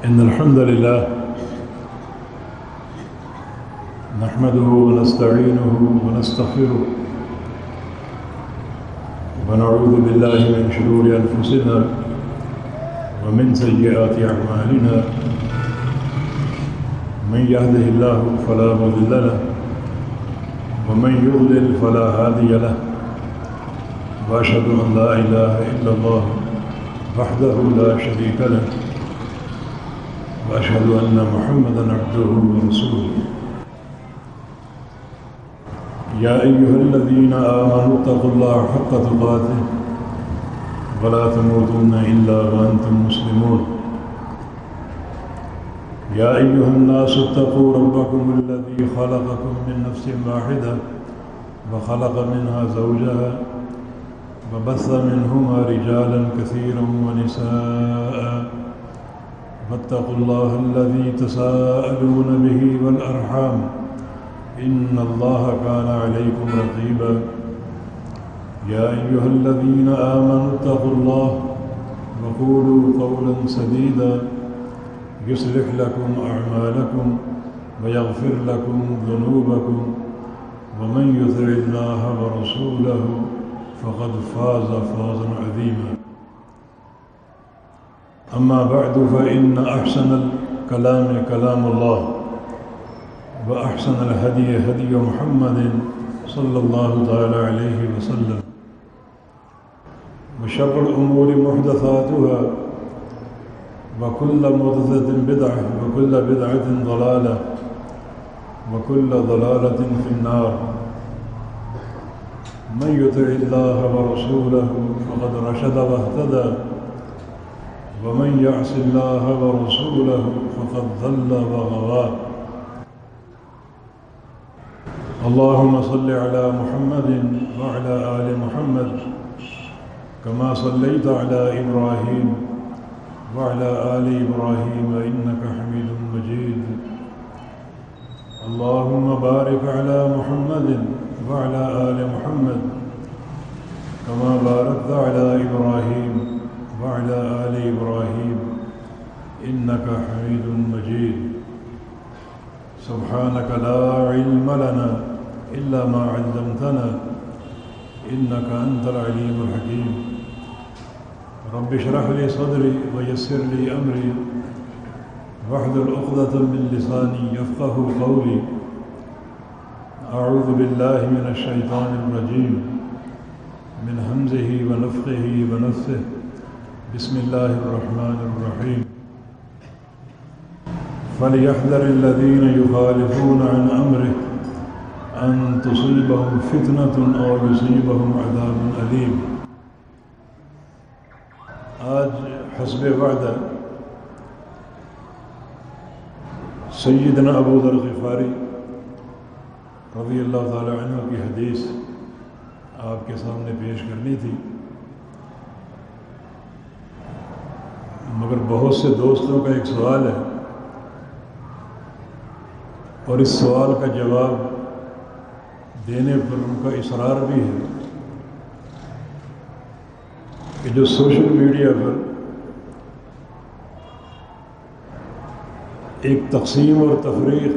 إن الحمد لله نحمده ونستعينه ونستغفره ونعوذ بالله من شرور أنفسنا ومن سيئات أعمالنا من يهده الله فلا مضل له ومن يضلل فلا هادي له وأشهد أن لا إله إلا الله وحده لا شريك له وأشهد أن محمدًا عبده ورسوله يا أيها الذين آمنوا اتقوا الله حق تقاته ولا تموتن إلا وأنتم مسلمون يا أيها الناس اتقوا ربكم الذي خلقكم من نفس واحدة وخلق منها زوجها وبث منهما رجالا كثيرا ونساء واتقوا الله الذي تساءلون به والأرحام إن الله كان عليكم رقيبا يا أيها الذين آمنوا اتقوا الله وقولوا قولا سديدا يصلح لكم أعمالكم ويغفر لكم ذنوبكم ومن يطع الله ورسوله فقد فاز فوزا عظيما أما بعد فإن أحسن الكلام كلام الله وأحسن الهدي هدي محمد صلى الله تعالى عليه وسلم وشر الأمور محدثاتها وكل محدثة بدعة وكل بدعة ضلالة وكل ضلالة في النار من يطع الله ورسوله فقد رشد واهتدى ومن يعص الله ورسوله فقد ضل وغوى اللهم صل على محمد وعلى آل محمد كما صليت على إبراهيم وعلى آل إبراهيم إنك حميد مجيد اللهم بارك على محمد وعلى آل محمد كما باركت على إبراهيم وعلى آل إبراهيم إنك حميد مجيد سبحانك لا علم لنا إلا ما علمتنا إنك أنت العليم الحكيم رب اشرح لي صدري ويسر لي أمري واحلل عقدة من لساني يفقه قولي أعوذ بالله من الشيطان الرجيم من همزه ونفخه ونفثه بسم الله الرحمن الرحيم فليحذر الذين يخالفون عن أمره أن تصيبهم فتنة أو يصيبهم عذاب أليم آج حسب وعدہ سیدنا ابو ذر غفاری رضی اللہ تعالی عنہ کی حدیث آپ کے سامنے پیش کرنی تھی، مگر بہت سے دوستوں کا ایک سوال ہے اور اس سوال کا جواب دینے پر ان کا اصرار بھی ہے کہ جو سوشل میڈیا پر ایک تقسیم اور تفریق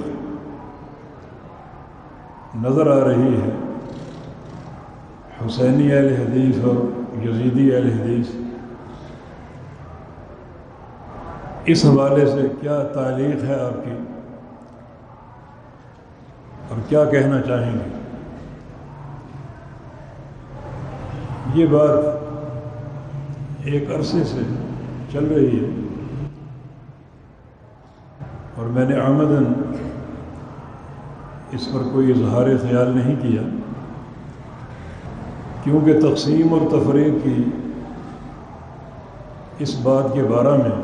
نظر آ رہی ہے حسینی اہل حدیث اور یزیدی اہل حدیث، اس حوالے سے کیا تعلیق ہے آپ کی اور کیا کہنا چاہیں گے؟ یہ بات ایک عرصے سے چل رہی ہے اور میں نے عمداً اس پر کوئی اظہار خیال نہیں کیا، کیونکہ تقسیم اور تفریق کی اس بات کے بارے میں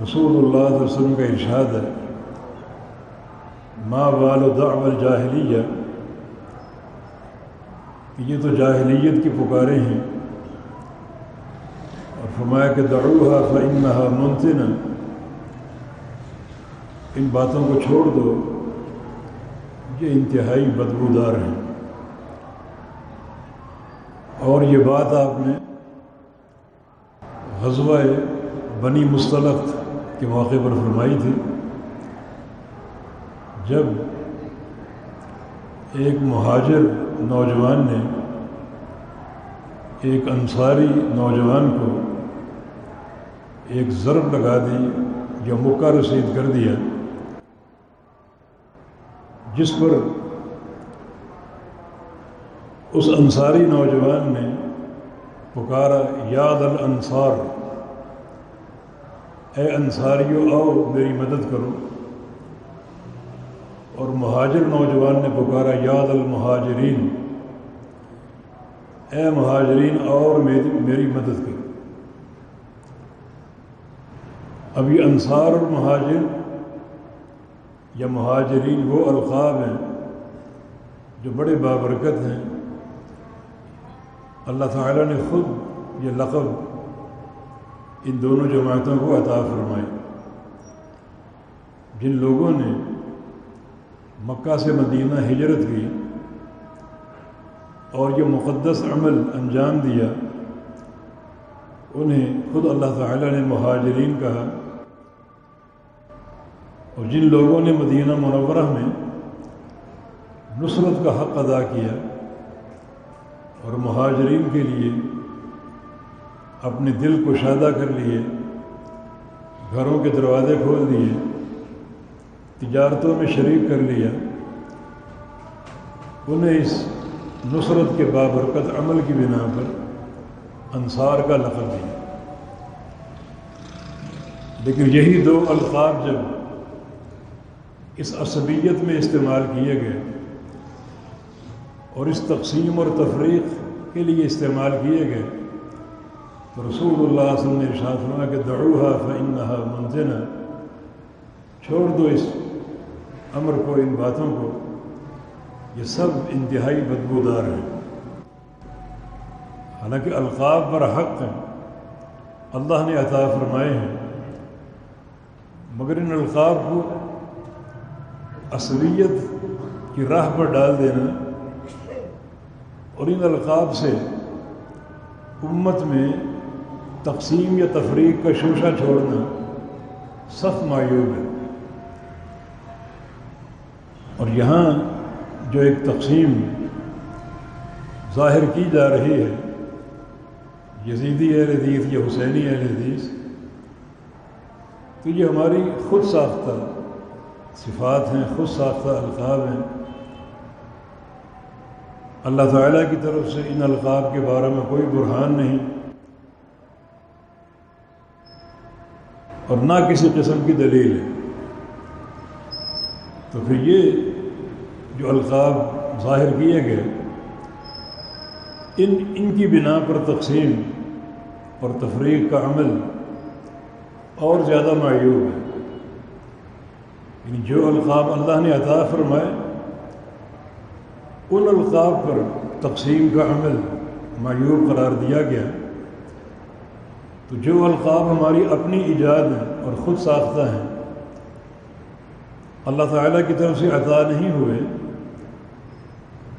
رسول اللہ صلی اللہ علیہ وسلم کا ارشاد ہے ما بال دعوی الجاہلیہ، کہ یہ تو جاہلیت کی پکاریں ہیں، اور فرمایا کہ دعوها فإنها منتنہ، ان باتوں کو چھوڑ دو، یہ انتہائی بدبودار ہیں۔ اور یہ بات آپ نے غزوہ بنی مصطلق کے موقع پر فرمائی تھی، جب ایک مہاجر نوجوان نے ایک انصاری نوجوان کو ایک ضرب لگا دی یا مکہ رسید کر دیا، جس پر اس انصاری نوجوان نے پکارا یاد الانصار، اے انصاریو آؤ میری مدد کرو، اور مہاجر نوجوان نے پکارا یاد المہاجرین، اے مہاجرین آؤ اور میری مدد کرو۔ اب یہ انصار اور مہاجر یا مہاجرین وہ القاب ہیں جو بڑے بابرکت ہیں۔ اللہ تعالیٰ نے خود یہ لقب ان دونوں جماعتوں کو عطا فرمائے۔ جن لوگوں نے مکہ سے مدینہ ہجرت کی اور یہ مقدس عمل انجام دیا، انہیں خود اللہ تعالیٰ نے مہاجرین کہا، اور جن لوگوں نے مدینہ منورہ میں نصرت کا حق ادا کیا اور مہاجرین کے لیے اپنے دل کو شادہ کر لیے، گھروں کے دروازے کھول دیے، تجارتوں میں شریک کر لیا، انہیں اس نصرت کے بابرکت عمل کی بنا پر انصار کا لقب دیا۔ لیکن یہی دو القاب جب اس عصبیت میں استعمال کیے گئے اور اس تقسیم اور تفریق کے لیے استعمال کیے گئے، تو رسول اللہ صلی اللہ علیہ وسلم نے ارشاد فرمایا کہ دعوها فإنها منتنہ، چھوڑ دو اس امر کو، ان باتوں کو، یہ سب انتہائی بدبودار ہیں۔ حالانکہ القاب پر حق ہیں، اللہ نے عطا فرمائے ہیں، مگر ان القاب کو عصبیت کی راہ پر ڈال دینا اور ان القاب سے امت میں تقسیم یا تفریق کا شوشہ چھوڑنا سخت معیوب ہے۔ اور یہاں جو ایک تقسیم ظاہر کی جا رہی ہے، یزیدی اہل حدیث یا حسینی اہل حدیث، تو یہ ہماری خود ساختہ صفات ہیں، خود ساختہ القاب ہیں۔ اللہ تعالیٰ کی طرف سے ان القاب کے بارے میں کوئی برہان نہیں اور نہ کسی قسم کی دلیل ہے، تو پھر یہ جو القاب ظاہر کیے گئے، ان کی بنا پر تقسیم اور تفریق کا عمل اور زیادہ معیوب ہے۔ یعنی جو القاب اللہ نے عطا فرمائے، ان القاب پر تقسیم کا عمل معیوب قرار دیا گیا، تو جو القاب ہماری اپنی ایجاد ہیں اور خود ساختہ ہیں، اللہ تعالیٰ کی طرف سے عطا نہیں ہوئے،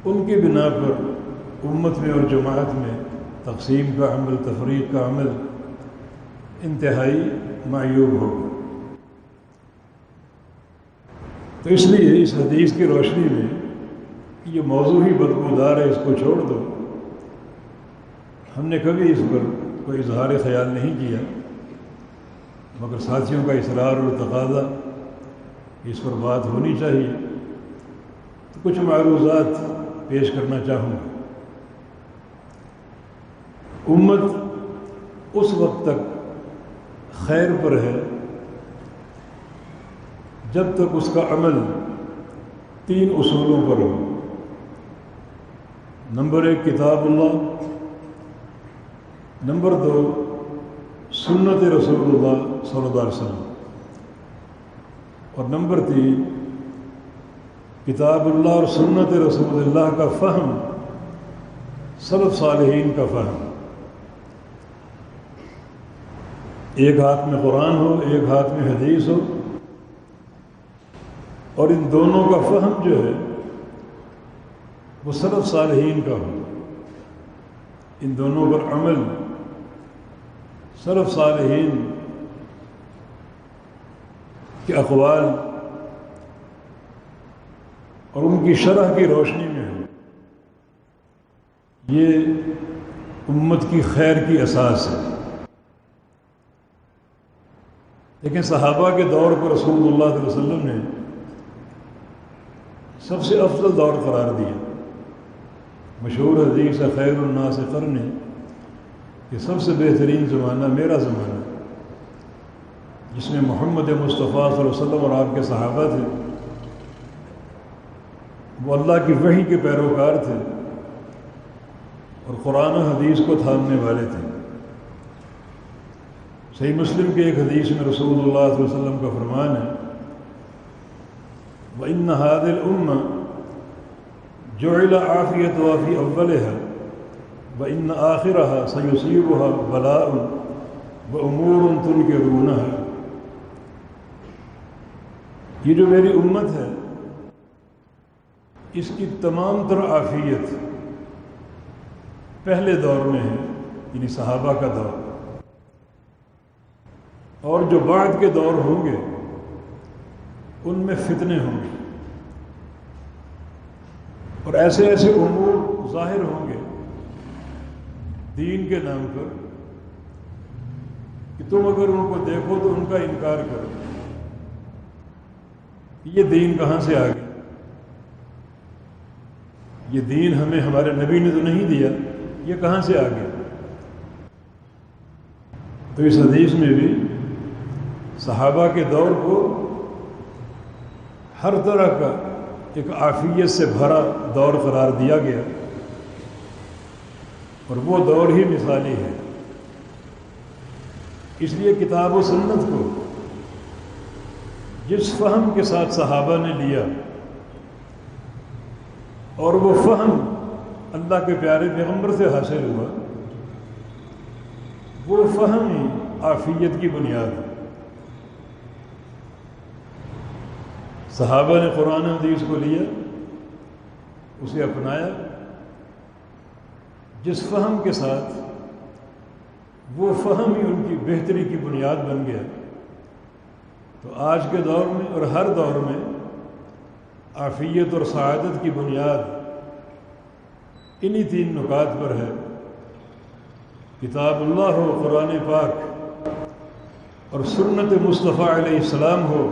ان کی بنا پر امت میں اور جماعت میں تقسیم کا عمل، تفریق کا عمل انتہائی معیوب ہوگا۔ تو اس لیے اس حدیث کی روشنی میں یہ موضوع ہی بدبودار ہے، اس کو چھوڑ دو، ہم نے کبھی اس پر کوئی اظہار خیال نہیں کیا، مگر ساتھیوں کا اصرار اور تقاضا اس پر بات ہونی چاہیے، تو کچھ معروضات پیش کرنا چاہوں گا۔ امت اس وقت تک خیر پر ہے جب تک اس کا عمل 3 اصولوں پر ہو۔ نمبر 1 کتاب اللہ، نمبر 2 سنت رسول اللہ صلی اللہ علیہ وسلم، اور نمبر 3 کتاب اللہ اور سنت رسول اللہ کا فہم، سلف صالحین کا فہم۔ ایک ہاتھ میں قرآن ہو، ایک ہاتھ میں حدیث ہو، اور ان دونوں کا فہم جو ہے وہ سلف صالحین کا ہو، ان دونوں پر عمل سلف صالحین کے اقوال اور ان کی شرح کی روشنی میں ہو، یہ امت کی خیر کی اساس ہے۔ لیکن صحابہ کے دور کو رسول اللہ صلی اللہ علیہ وسلم نے سب سے افضل دور قرار دیا۔ مشہور حدیث ہے خیر الناس قرنی، کہ سب سے بہترین زمانہ میرا زمانہ، جس میں محمد مصطفیٰ صلی اللہ علیہ وسلم اور آپ کے صحابہ تھے، وہ اللہ کی وحی کے پیروکار تھے اور قرآن و حدیث کو تھامنے والے تھے۔ صحیح مسلم کے ایک حدیث میں رسول اللہ صلی اللہ علیہ وسلم کا فرمان ہے، وَإِنَّ هَذِهِ الْأُمَّةَ جُعِلَ عَافِيَتُهَا فِي أَوَّلِهَا وَإِنَّ آخِرَهَا سَيُصِيبُهَا بَلَاءٌ وَأُمُورٌ تُنْكِرُونَهَا۔ یہ جو میری امت ہے، اس کی تمام تر عافیت پہلے دور میں ہے، یعنی صحابہ کا دور، اور جو بعد کے دور ہوں گے ان میں فتنے ہوں گے اور ایسے ایسے امور ظاہر ہوں گے دین کے نام پر کہ تم اگر ان کو دیکھو تو ان کا انکار کرو کہ یہ دین کہاں سے آ گیا، یہ دین ہمیں ہمارے نبی نے تو نہیں دیا، یہ کہاں سے آ گیا۔ تو اس حدیث میں بھی صحابہ کے دور کو ہر طرح کا ایک عافیت سے بھرا دور قرار دیا گیا، اور وہ دور ہی مثالی ہے۔ اس لیے کتاب و سنت کو جس فہم کے ساتھ صحابہ نے لیا، اور وہ فہم اللہ کے پیارے پیغمبر سے حاصل ہوا، وہ فہم ہی عافیت کی بنیاد ہے۔ صحابہ نے قرآن و حدیث کو لیا، اسے اپنایا، جس فہم کے ساتھ وہ فہم ہی ان کی بہتری کی بنیاد بن گیا۔ تو آج کے دور میں اور ہر دور میں عافیت اور سعادت کی بنیاد انہی تین نکات پر ہے، کتاب اللہ ہو، قرآن پاک اور سنت مصطفیٰ علیہ السلام ہو،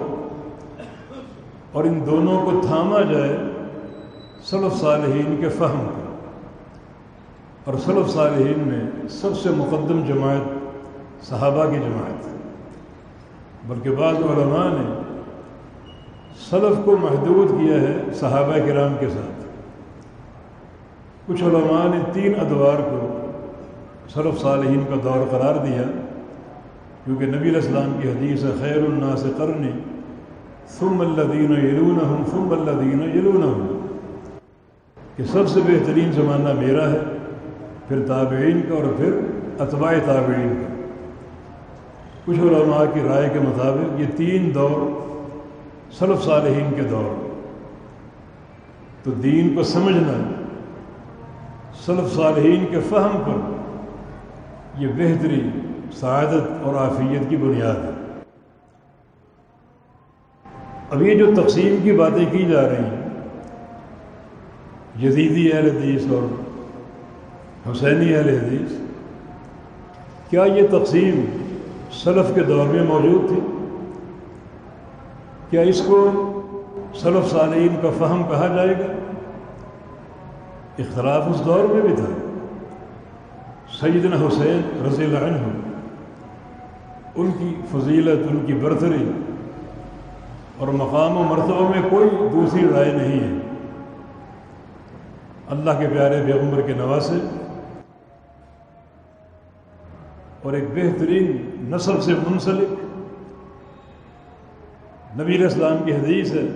اور ان دونوں کو تھاما جائے سلف صالحین کے فہم کو۔ اور سلف صالحین میں سب سے مقدم جماعت صحابہ کی جماعت، بلکہ بعض علماء نے سلف کو محدود کیا ہے صحابہ کرام کے ساتھ۔ کچھ علماء نے 3 ادوار کو سلف صالحین کا دور قرار دیا، کیونکہ نبی علیہ السلام کی حدیث ہے خیر الناس قرنی ثم الذین یلونہم ثم الذین یلونہم، کہ سب سے بہترین زمانہ میرا ہے، پھر تابعین کا، اور پھر اتباع تابعین کا۔ کچھ علماء کی رائے کے مطابق یہ 3 دور سلف صالحین کے دور۔ تو دین کو سمجھنا سلف صالحین کے فہم پر یہ بہتری، سعادت اور عافیت کی بنیاد ہے۔ اب یہ جو تقسیم کی باتیں کی جا رہی ہیں، یزیدی اہل حدیث اور حسینی اہل حدیث، کیا یہ تقسیم سلف کے دور میں موجود تھی؟ کیا اس کو سلف صالحین کا فہم کہا جائے گا؟ اختلاف اس دور میں بھی تھا۔ سیدنا حسین رضی اللہ عنہ، ان کی فضیلت، ان کی برتری اور مقام و مرتبہ میں کوئی دوسری رائے نہیں ہے۔ اللہ کے پیارے پیغمبر کے نواسے اور ایک بہترین نسل سے منسلک، نبی علیہ السلام کی حدیث ہے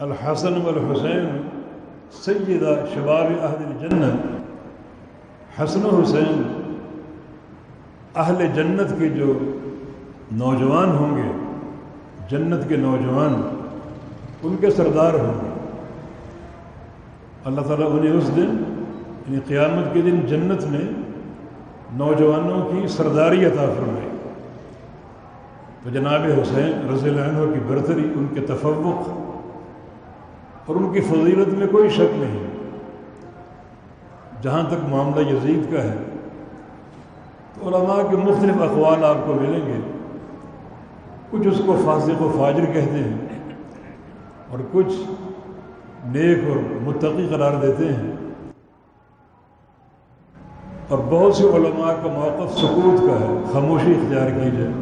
الحسن والحسین سیدہ شباب اہل الجنہ، حسن و حسین اہل جنت کے جو نوجوان ہوں گے، جنت کے نوجوان، ان کے سردار ہوں گے۔ اللہ تعالیٰ انہیں اس دن، یعنی قیامت کے دن، جنت میں نوجوانوں کی سرداری عطا فرمائے۔ تو تو جناب حسین رضی اللہ عنہ کی برتری، ان کے تفوق اور ان کی فضیلت میں کوئی شک نہیں۔ جہاں تک معاملہ یزید کا ہے تو علماء کے مختلف اقوال آپ کو ملیں گے۔ کچھ اس کو فاسق و فاجر کہتے ہیں اور کچھ نیک اور متقی قرار دیتے ہیں، اور بہت سے علماء کا موقف سکوت کا ہے، خاموشی اختیار کی جائے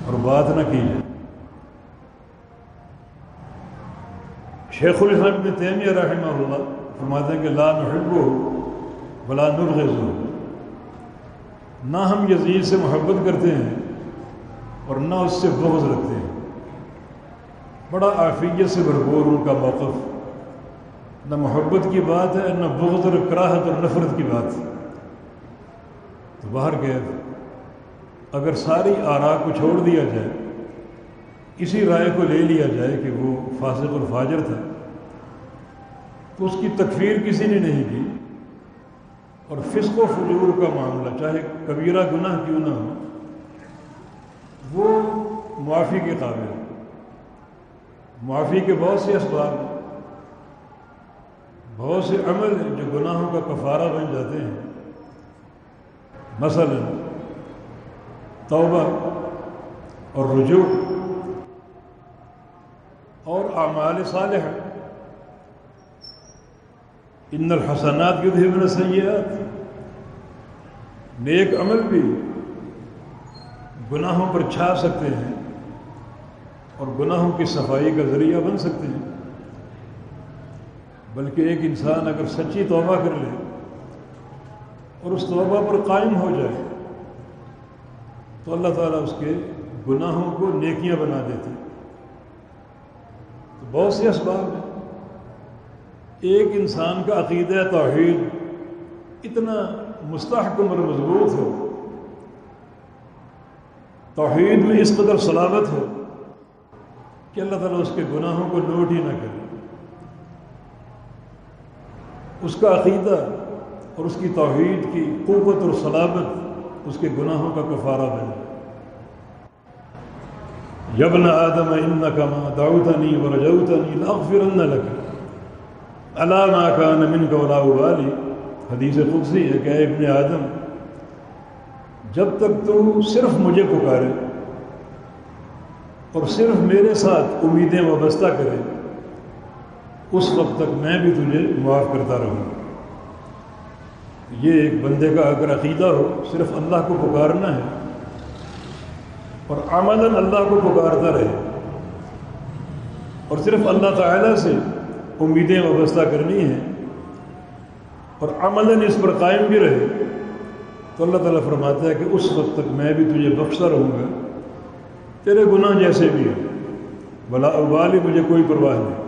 اور بات نہ کی جائے۔ شیخ الاسلام ابن تیمیہ رحمہ اللہ فرماتے ہیں کہ لا نحبہ ولا نبغضہ، نہ ہم یزید سے محبت کرتے ہیں اور نہ اس سے بغض رکھتے ہیں۔ بڑا عافیت سے بھرپور ان کا موقف، نہ محبت کی بات ہے نہ بغض اور کراہت اور نفرت کی بات۔ تو باہر اگر ساری آراء کو چھوڑ دیا جائے، اسی رائے کو لے لیا جائے کہ وہ فاسق اور فاجر تھا، تو اس کی تکفیر کسی نے نہیں کی، اور فسق و فجور کا معاملہ چاہے کبیرہ گناہ کیوں نہ ہو وہ معافی کے قابل ہے۔ معافی کے بہت سے اسباب ہیں، بہت سے عمل ہیں جو گناہوں کا کفارہ بن جاتے ہیں، مثلا توبہ اور رجوع اور اعمال صالحہ۔ ان الحسنات یذہبن السیئات، نیک عمل بھی گناہوں پر چھا سکتے ہیں اور گناہوں کی صفائی کا ذریعہ بن سکتے ہیں۔ بلکہ ایک انسان اگر سچی توبہ کر لے اور اس توبہ پر قائم ہو جائے تو اللہ تعالیٰ اس کے گناہوں کو نیکیاں بنا دیتے ہیں۔ تو بہت سے اسباب ہیں۔ ایک انسان کا عقیدہ توحید اتنا مستحکم اور مضبوط ہو، توحید میں اس قدر صلابت ہو کہ اللہ تعالیٰ اس کے گناہوں کو نوٹ ہی نہ کرے، اس کا عقیدہ اور اس کی توحید کی قوت اور صلابت اس کے گناہوں کا کفارہ بنے۔ یا ابن آدم انک ما دعوتنی ورجوتنی لاغفرن لک الا ما کان منک ولا ابالی۔ حدیث قدسی ہے کہ اے ابن آدم، جب تک تو صرف مجھے پکارے اور صرف میرے ساتھ امیدیں وابستہ کرے، اس وقت تک میں بھی تجھے معاف کرتا رہوں گا۔ یہ ایک بندے کا اگر عقیدہ ہو صرف اللہ کو پکارنا ہے اور عملاً اللہ کو پکارتا رہے اور صرف اللہ تعالیٰ سے امیدیں وابستہ کرنی ہیں اور عملاً اس پر قائم بھی رہے، تو اللہ تعالیٰ فرماتا ہے کہ اس وقت تک میں بھی تجھے بخشتا رہوں گا، تیرے گناہ جیسے بھی ہیں، ولا ابالی، مجھے کوئی پرواہ نہیں۔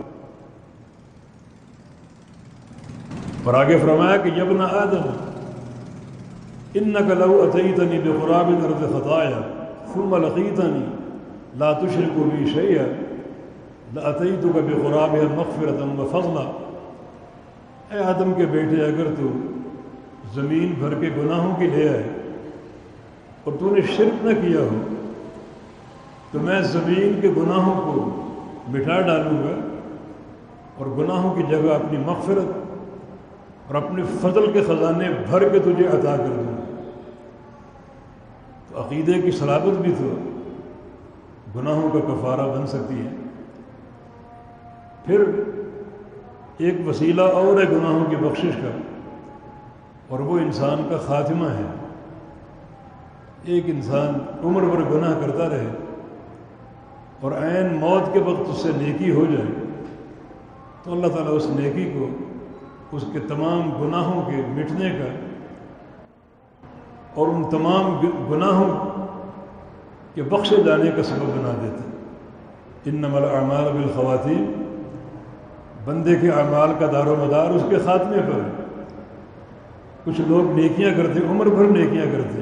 اور آگے فرمایا کہ یا ابن آدم انک لو اتیتنی بقراب الارض خطایا ثم لقیتنی لا تشرک بی شیئا لاتیتک بقرابها مغفرۃ وفضلا۔ اے آدم کے بیٹے، اگر تو زمین بھر کے گناہوں کی لے آئے اور تو نے شرک نہ کیا ہو تو میں زمین کے گناہوں کو مٹا ڈالوں گا اور گناہوں کی جگہ اپنی مغفرت اور اپنے فضل کے خزانے بھر کے تجھے عطا کر دوں گا۔ تو عقیدے کی صلابت بھی تو گناہوں کا کفارہ بن سکتی ہے۔ پھر ایک وسیلہ اور ہے گناہوں کی بخشش کا، اور وہ انسان کا خاتمہ ہے۔ ایک انسان عمر بھر گناہ کرتا رہے اور عین موت کے وقت اس سے نیکی ہو جائے تو اللہ تعالیٰ اس نیکی کو اس کے تمام گناہوں کے مٹنے کا اور ان تمام گناہوں کے بخشے جانے کا سبب بنا دیتا۔ انما الاعمال بالخواتیم، بندے کے اعمال کا دار و مدار اس کے خاتمے پر ہے۔ کچھ لوگ نیکیاں کرتے، عمر بھر نیکیاں کرتے،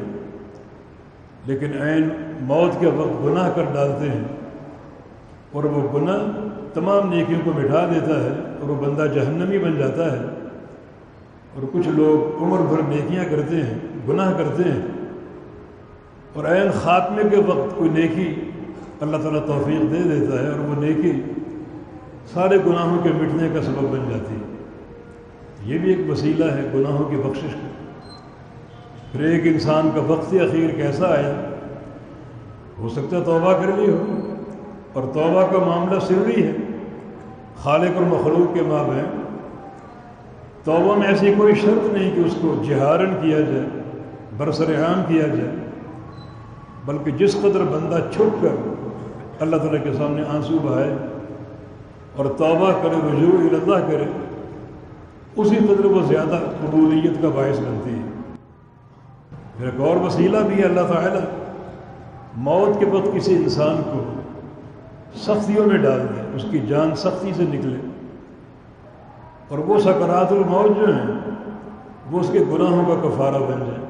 لیکن عین موت کے وقت گناہ کر ڈالتے ہیں اور وہ گناہ تمام نیکیوں کو مٹا دیتا ہے اور وہ بندہ جہنمی بن جاتا ہے۔ اور کچھ لوگ عمر بھر نیکیاں کرتے ہیں، گناہ کرتے ہیں، اور عین خاتمے کے وقت کوئی نیکی اللہ تعالیٰ توفیق دے دیتا ہے اور وہ نیکی سارے گناہوں کے مٹنے کا سبب بن جاتی ہے۔ یہ بھی ایک وسیلہ ہے گناہوں کی بخشش کا۔ پھر ایک انسان کا وقت اخیر کیسا آیا، ہو سکتا ہے توبہ کر لی ہو، اور توبہ کا معاملہ سری ہے خالق اور مخلوق کے مابین۔ توبہ میں ایسی کوئی شرط نہیں کہ اس کو جہارن کیا جائے، برسر عام کیا جائے، بلکہ جس قدر بندہ چھپ کر اللہ تعالیٰ کے سامنے آنسو بہائے اور توبہ کرے، رجوع الی اللہ کرے، اسی قدر وہ زیادہ قبولیت کا باعث بنتی ہے۔ پھر ایک اور وسیلہ بھی ہے، اللہ تعالیٰ موت کے وقت کسی انسان کو سختیوں میں ڈال دے، اس کی جان سختی سے نکلے، اور وہ سکرات الموت جو ہیں وہ اس کے گناہوں کا کفارہ بن جائے۔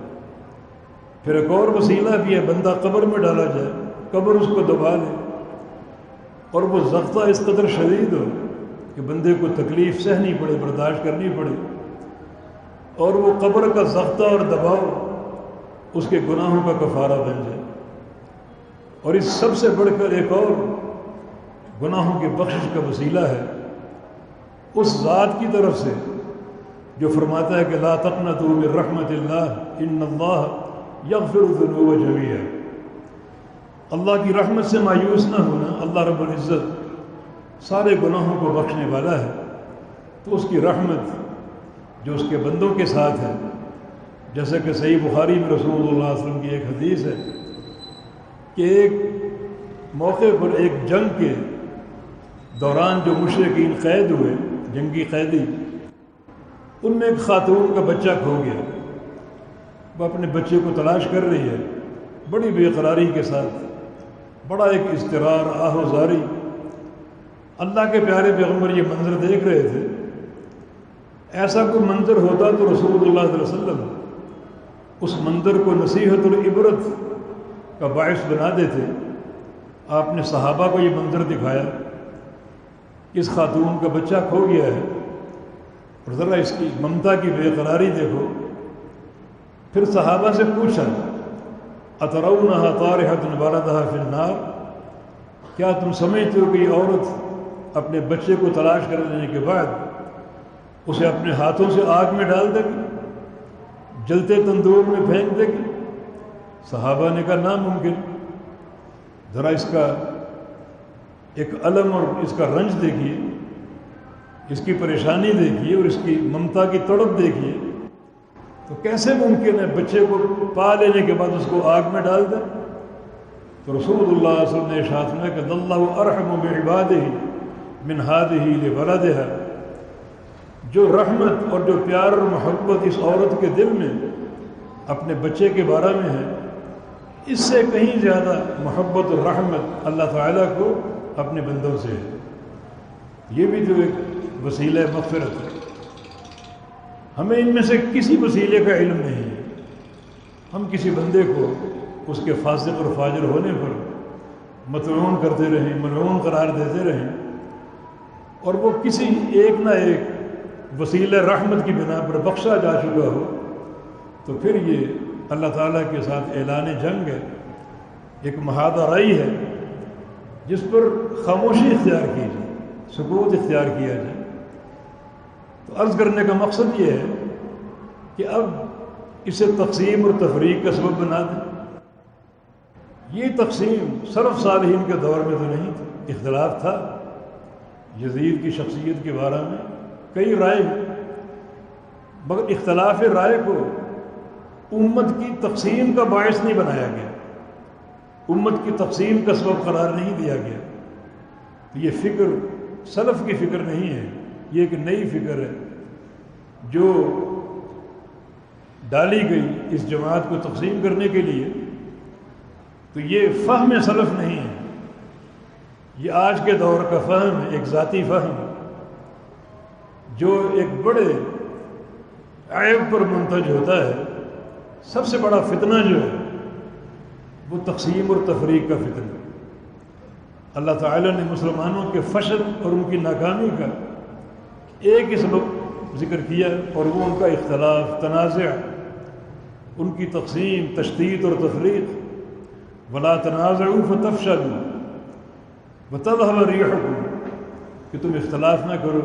پھر ایک اور وسیلہ بھی ہے، بندہ قبر میں ڈالا جائے، قبر اس کو دبا لے، اور وہ ضغطہ اس قدر شدید ہو کہ بندے کو تکلیف سہنی پڑے، برداشت کرنی پڑے، اور وہ قبر کا ضغطہ اور دباؤ اس کے گناہوں کا کفارہ بن جائے۔ اور اس سب سے بڑھ کر ایک اور گناہوں کی بخشش کا وسیلہ ہے اس ذات کی طرف سے جو فرماتا ہے کہ لا تقنطوا من رحمت اللہ ان اللہ یغفر الذنوب جمیعا۔ اللہ کی رحمت سے مایوس نہ ہونا، اللہ رب العزت سارے گناہوں کو بخشنے والا ہے، تو اس کی رحمت جو اس کے بندوں کے ساتھ ہے، جیسے کہ صحیح بخاری میں رسول اللہ صلی اللہ علیہ وسلم کی ایک حدیث ہے کہ ایک موقع پر ایک جنگ کے دوران جو مشرکین قید ہوئے، جنگی قیدی، ان میں ایک خاتون کا بچہ کھو گیا۔ وہ اپنے بچے کو تلاش کر رہی ہے بڑی بے قراری کے ساتھ، بڑا ایک اضطرار، آہ و زاری۔ اللہ کے پیارے پیغمبر یہ منظر دیکھ رہے تھے۔ ایسا کوئی منظر ہوتا تو رسول اللہ صلی اللہ علیہ وسلم اس منظر کو نصیحت اور عبرت کا باعث بنا دیتے۔ آپ نے صحابہ کو یہ منظر دکھایا، اس خاتون کا بچہ کھو گیا ہے، اور ذرا اس کی ممتا کی بے قراری دیکھو۔ پھر صحابہ سے پوچھا اترونہا طارحۃ ولدہا فی النار، کیا تم سمجھتے ہو کہ یہ عورت اپنے بچے کو تلاش کر لینے کے بعد اسے اپنے ہاتھوں سے آگ میں ڈال دے گی، جلتے تندور میں پھینک دے گی؟ صحابہ نے کہا ناممکن۔ ذرا اس کا ایک الم اور اس کا رنج دیکھیے، اس کی پریشانی دیکھیے اور اس کی ممتا کی تڑپ دیکھیے، تو کیسے ممکن ہے بچے کو پا لینے کے بعد اس کو آگ میں ڈال دیں؟ تو رسول اللہ صلی اللہ علیہ وسلم نے ارشاد فرمایا کہ اللہ ارحم بعبادہ من ہذہ لولدہا، جو رحمت اور جو پیار اور محبت اس عورت کے دل میں اپنے بچے کے بارے میں ہے، اس سے کہیں زیادہ محبت اور رحمت اللہ تعالیٰ کو اپنے بندوں سے ہے۔ یہ بھی جو ایک وسیلہ مغفرت ہے۔ ہمیں ان میں سے کسی وسیلے کا علم نہیں ہے، ہم کسی بندے کو اس کے فاسق اور فاجر ہونے پر مطعون کرتے رہیں، ملعون قرار دیتے رہیں، اور وہ کسی ایک نہ ایک وسیلہ رحمت کی بنا پر بخشا جا چکا ہو، تو پھر یہ اللہ تعالیٰ کے ساتھ اعلان جنگ ہے، ایک محاذ رائی ہے جس پر خاموشی اختیار کی جائے، سکوت اختیار کیا جائے۔ تو عرض کرنے کا مقصد یہ ہے کہ اب اسے تقسیم اور تفریق کا سبب بنا دیں۔ یہ تقسیم سلف صالحین کے دور میں تو نہیں تھی، اختلاف تھا یزید کی شخصیت کے بارے میں، کئی رائے، مگر اختلاف رائے کو امت کی تقسیم کا باعث نہیں بنایا گیا، امت کی تقسیم کا سبب قرار نہیں دیا گیا۔ یہ فکر سلف کی فکر نہیں ہے، یہ ایک نئی فکر ہے جو ڈالی گئی اس جماعت کو تقسیم کرنے کے لیے۔ تو یہ فہم سلف نہیں ہے، یہ آج کے دور کا فہم ہے، ایک ذاتی فہم جو ایک بڑے عیب پر منتج ہوتا ہے۔ سب سے بڑا فتنہ جو ہے وہ تقسیم اور تفریق کا فتنہ۔ اللہ تعالیٰ نے مسلمانوں کے فشل اور ان کی ناکامی کا ایک ہی سبب ذکر کیا، اور وہ ان کا اختلاف، تنازع، ان کی تقسیم، تشتیت اور تفریق۔ ولا تنازعوا فتفشلوا وتذهب ريحكم، کہ تم اختلاف نہ کرو،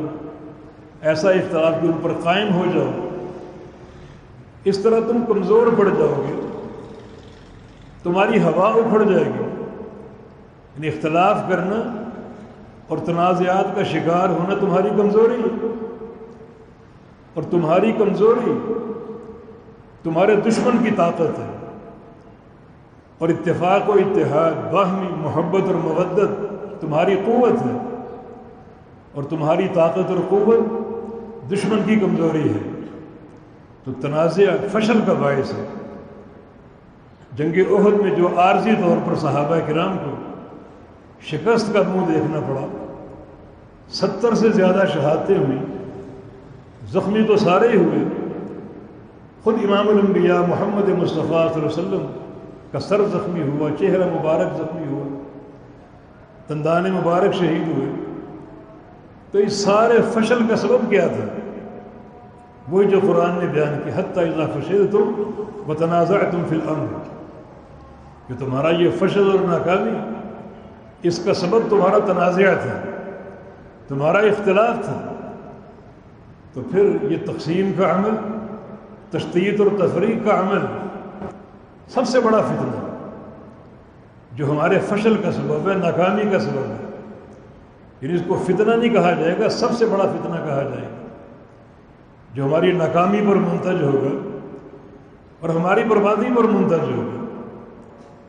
ایسا اختلاف کے اوپر قائم ہو جاؤ، اس طرح تم کمزور پڑ جاؤ گے، تمہاری ہوا اکھڑ جائے گی۔ یعنی اختلاف کرنا اور تنازعات کا شکار ہونا تمہاری کمزوری ہے، اور تمہاری کمزوری تمہارے دشمن کی طاقت ہے، اور اتفاق و اتحاد، باہمی محبت اور مودت تمہاری قوت ہے، اور تمہاری طاقت اور قوت دشمن کی کمزوری ہے۔ تو تنازع فشل کا باعث ہے۔ جنگ احد میں جو عارضی طور پر صحابہ کرام کو شکست کا منہ دیکھنا پڑا، 70 سے زیادہ شہادتیں ہوئیں، زخمی تو سارے ہی ہوئے، خود امام الانبیاء محمد مصطفیٰ صلی اللہ علیہ وسلم کا سر زخمی ہوا، چہرہ مبارک زخمی ہوا، دندان مبارک شہید ہوئے۔ تو اس سارے فشل کا سبب کیا تھا؟ وہی جو قرآن نے بیان کی، حتی اذا فشلتم وتنازعتم فی الامر، کہ تمہارا یہ فشل اور ناکامی، اس کا سبب تمہارا تنازع تھا، تمہارا اختلاف تھا۔ تو پھر یہ تقسیم کا عمل، تشتیت اور تفریق کا عمل سب سے بڑا فتنہ جو ہمارے فشل کا سبب ہے، ناکامی کا سبب ہے۔ یعنی اس کو فتنہ نہیں کہا جائے گا، سب سے بڑا فتنہ کہا جائے گا، جو ہماری ناکامی پر منتج ہوگا اور ہماری بربادی پر منتج ہوگا۔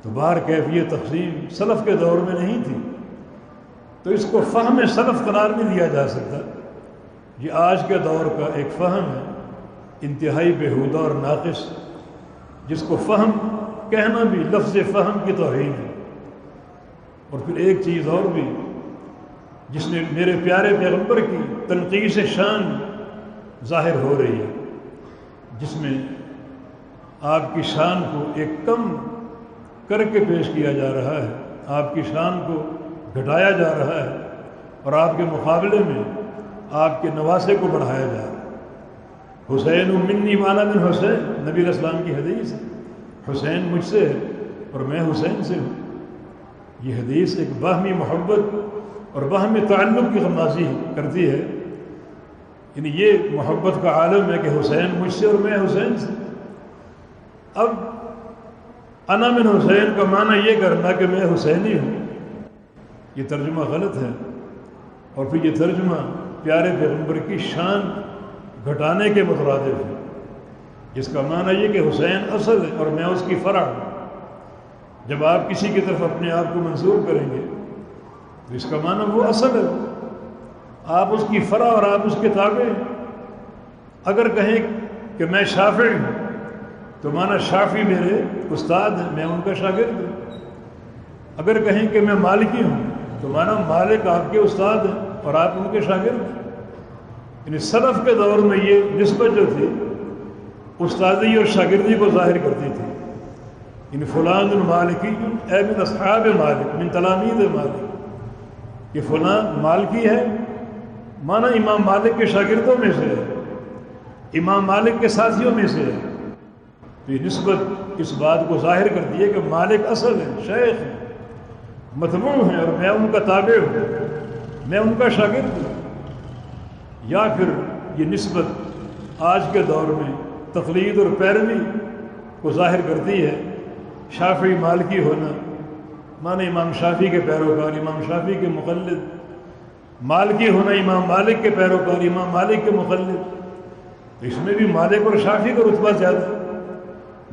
تو بہر کیف یہ تقسیم سلف کے دور میں نہیں تھی، تو اس کو فہم سلف قرار نہیں دیا جا سکتا۔ یہ آج کے دور کا ایک فہم ہے، انتہائی بیہودہ اور ناقص، جس کو فہم کہنا بھی لفظ فہم کی توہین ہے۔ اور پھر ایک چیز اور بھی جس نے میرے پیارے پیغمبر کی تنقیص شان ظاہر ہو رہی ہے، جس میں آپ کی شان کو ایک کم کر کے پیش کیا جا رہا ہے، آپ کی شان کو گھٹایا جا رہا ہے، اور آپ کے مقابلے میں آپ کے نواسے کو بڑھایا جا رہا ہے۔ حسین منی وانا من حسین، نبی علیہ السلام کی حدیث ہے، حسین مجھ سے ہے اور میں حسین سے ہوں۔ یہ حدیث ایک باہمی محبت اور باہمی تعلق کی غمازی کرتی ہے۔ یعنی یہ محبت کا عالم ہے کہ حسین مجھ سے اور میں حسین سے۔ اب انا من حسین کا معنی یہ کرنا کہ میں حسینی ہوں، یہ ترجمہ غلط ہے، اور پھر یہ ترجمہ پیارے پیغمبر کی شان گھٹانے کے مترادف ہے، جس کا معنی یہ کہ حسین اصل ہے اور میں اس کی فرع ہوں۔ جب آپ کسی کی طرف اپنے آپ کو منسوب کریں گے تو اس کا معنی وہ اصل ہے، آپ اس کی فرع اور آپ اس کے تابع ہیں۔ اگر کہیں کہ میں شافعی ہوں تو معنی شافعی میرے استاد ہیں، میں ان کا شاگرد ہوں۔ اگر کہیں کہ میں مالکی ہوں تو معنی مالک آپ کے استاد ہیں اور آپ ان کے شاگرد ہیں۔ یعنی سلف کے دور میں یہ نسبت جو تھی استادی اور شاگردی کو ظاہر کرتی تھی۔ یعنی فلان المالکی اے من اصحاب مالک من تلامید مالک، کہ فلاں مالکی ہے معنی امام مالک کے شاگردوں میں سے ہے، امام مالک کے ساتھیوں میں سے ہے۔ تو یہ نسبت اس بات کو ظاہر کرتی ہے کہ مالک اصل ہے، شیخ ہے، متبوع ہیں، اور میں ان کا تابع ہوں، میں ان کا شاگرد ہوں۔ یا پھر یہ نسبت آج کے دور میں تقلید اور پیروی کو ظاہر کرتی ہے، شافعی مالکی ہونا معنی امام شافعی کے پیروکار، امام شافعی کے مقلد، مالکی ہونا امام مالک کے پیروکار، امام مالک کے مقلد۔ اس میں بھی مالک اور شافعی کا رتبہ زیادہ ہے،